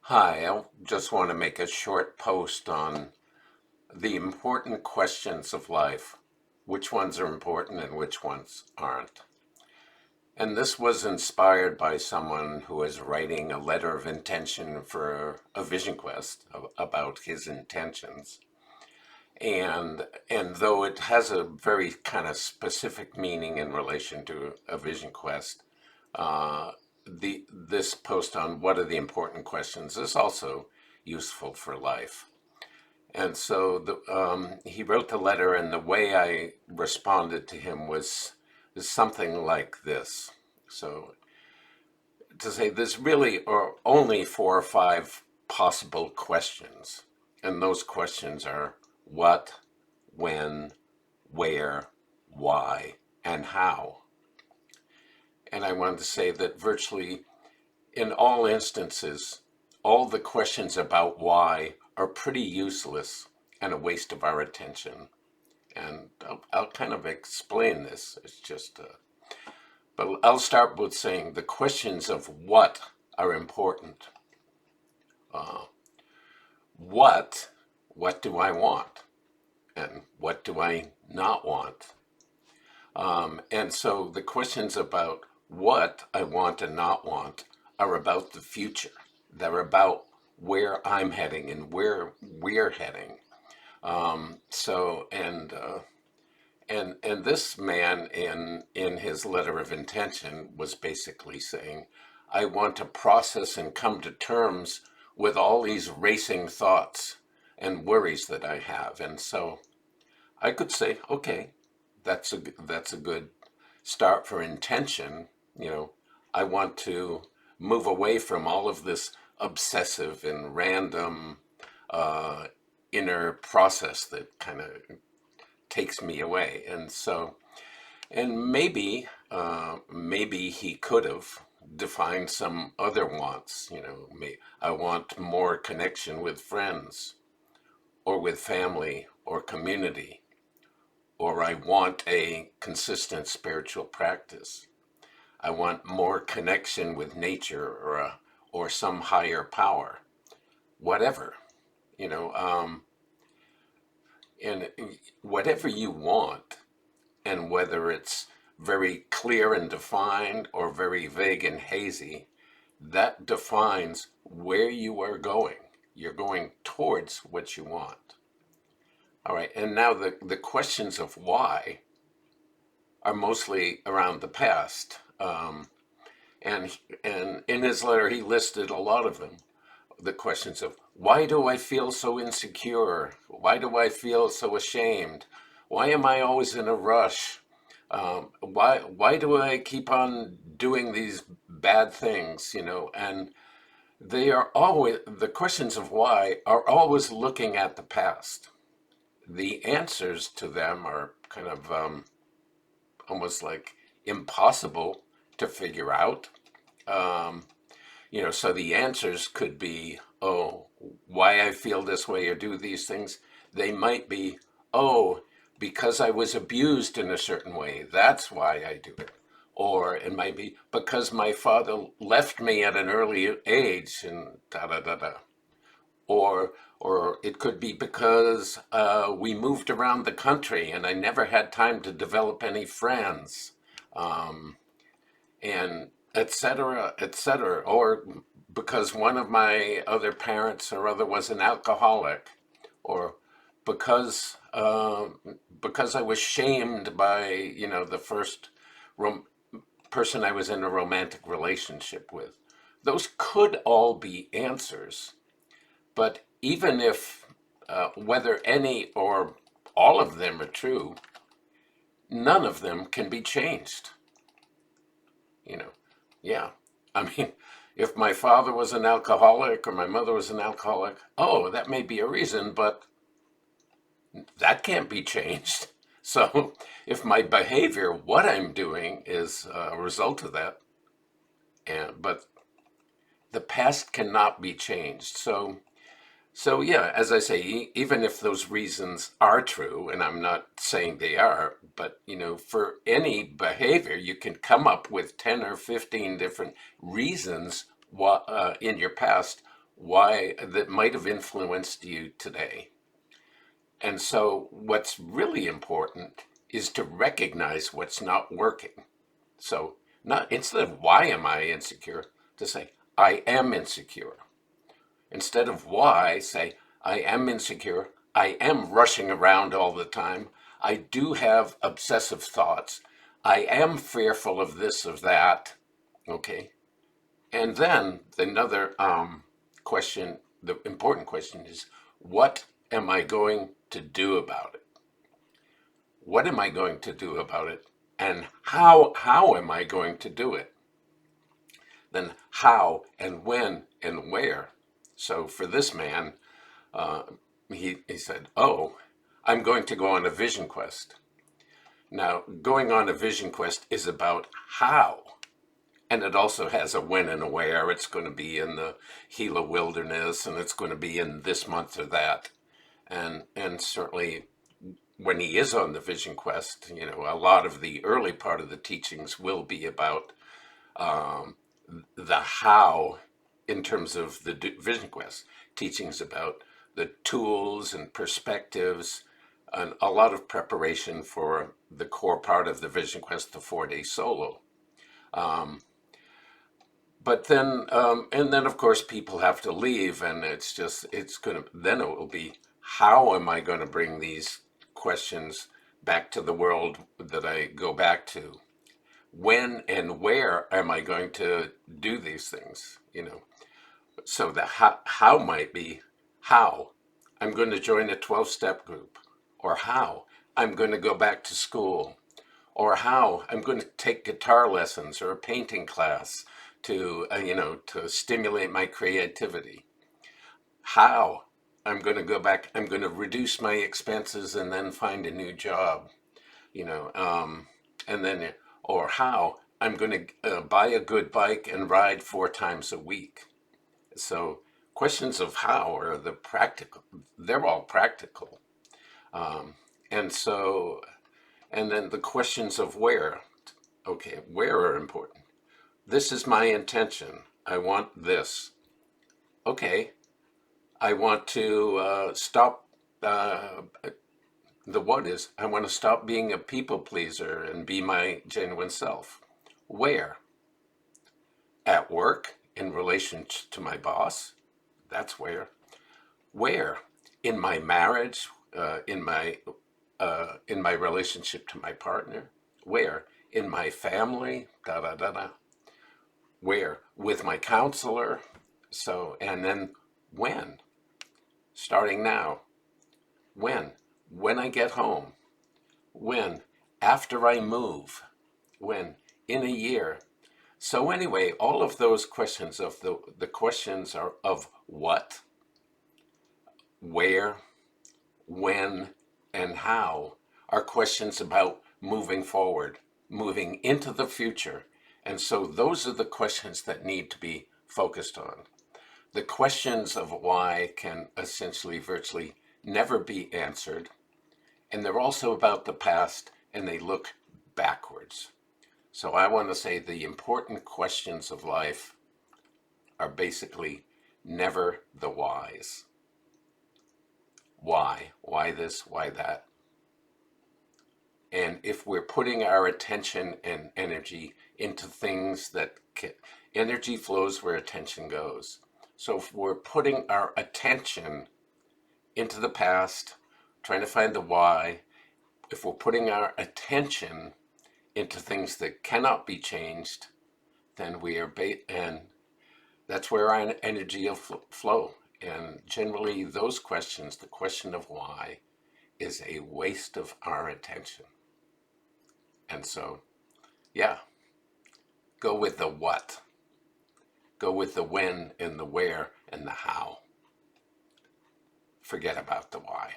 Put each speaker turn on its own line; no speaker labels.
Hi, I just want to make a short post on the important questions of life. Which ones are important and which ones aren't. And this was inspired by someone who is writing a letter of intention for a vision quest about his intentions. And though it has a very kind of specific meaning in relation to a vision quest, uh, this post on what are the important questions is also useful for life. And so he wrote the letter, and the way I responded to him was something like this. So to say there's really or only four or five possible questions, and those questions are what, when, where, why, and how. And I wanted to say that virtually in all instances, all the questions about why are pretty useless and a waste of our attention. And I'll kind of explain this. It's just, but I'll start with saying the questions of what are important. Uh, what, what do I want? And what do I not want? And so the questions about what I want and not want are about the future. They're about where I'm heading and where we're heading. So and this man in his letter of intention was basically saying, I want to process and come to terms with all these racing thoughts and worries that I have. And so I could say, okay, that's a good start for intention. You know, I want to move away from all of this obsessive and random uh, inner process that kind of takes me away. And so, and maybe he could have defined some other wants. I want more connection with friends or with family or community, or I want a consistent spiritual practice. I want more connection with nature or some higher power, whatever, you know, and whatever you want, and whether it's very clear and defined or very vague and hazy, that defines where you are going. You're going towards what you want. All right, and now the questions of why are mostly around the past. And in his letter, he listed a lot of them. The questions of why do I feel so insecure? Why do I feel so ashamed? Why am I always in a rush? Why do I keep on doing these bad things? And they are always the questions of why are always looking at the past. The answers to them are kind of almost like impossible to figure out. Um, so the answers could be, oh, why I feel this way or do these things. They might be, oh, because I was abused in a certain way. That's why I do it. Or it might be because my father left me at an early age and da da da da. Or it could be because we moved around the country and I never had time to develop any friends. Um, and et cetera, et cetera. Or because one of my other parents or other was an alcoholic, or because because I was shamed by the first rom- person I was in a romantic relationship with. Those could all be answers, but even if whether any or all of them are true, none of them can be changed. you know yeah, I mean, if my father was an alcoholic or my mother was an alcoholic, oh, that may be a reason, but that can't be changed. So if my behavior, what I'm doing, is a result of that, but the past cannot be changed. So yeah, as I say, even if those reasons are true, and I'm not saying they are, but for any behavior, you can come up with 10 or 15 different reasons in your past why that might have influenced you today. And so what's really important is to recognize what's not working. So not instead of why am I insecure, to say I am insecure. Instead of why, say I am insecure. I am rushing around all the time. I do have obsessive thoughts. I am fearful of this, of that. Okay. And then another question, the important question is, what am I going to do about it? What am I going to do about it? And how am I going to do it? Then how and when and where. So for this man, uh, he said, oh, I'm going to go on a vision quest. Now, going on a vision quest is about how. And it also has a when and a where. It's going to be in the Gila wilderness, and it's going to be in this month or that. And certainly when he is on the vision quest, a lot of the early part of the teachings will be about um, the how in terms of the vision quest. Teachings about the tools and perspectives, and a lot of preparation for the core part of the vision quest, the 4-day solo. Um, but then, and then of course people have to leave, and then it will be, how am I going to bring these questions back to the world that I go back to? When and where am I going to do these things? So the how might be, how I'm going to join a 12-step group, or how I'm going to go back to school, or how I'm going to take guitar lessons or a painting class to stimulate my creativity. How I'm going to go back, I'm going to reduce my expenses and then find a new job, you know, um, and then, or how I'm going to buy a good bike and ride 4 times a week. So questions of how are the practical, they're all practical. Um, and so, and then the questions of where, okay, where are important. This is my intention. I want this. Okay, I want to stop. The what is, I want to stop being a people pleaser and be my genuine self. Where? At work, in relation to my boss. That's where. Where? In my marriage, in my relationship to my partner. Where? In my family. Da da da da. Where? With my counselor. So, and then when? Starting now. When? When I get home. When? After I move. When? In a year. So anyway, all of those questions of the questions are of what, where, when, and how are questions about moving forward, moving into the future. And so those are the questions that need to be focused on. The questions of why can essentially virtually never be answered. And they're also about the past, and they look backwards. So I want to say the important questions of life are basically never the whys. Why? Why this? Why that? And if we're putting our attention and energy into things that energy flows where attention goes. So if we're putting our attention into the past, trying to find the why, if we're putting our attention into things that cannot be changed, then we are and that's where our energy will flow. And generally those questions, the question of why, is a waste of our attention. And so, yeah, go with the what. Go with the when and the where and the how. Forget about the why.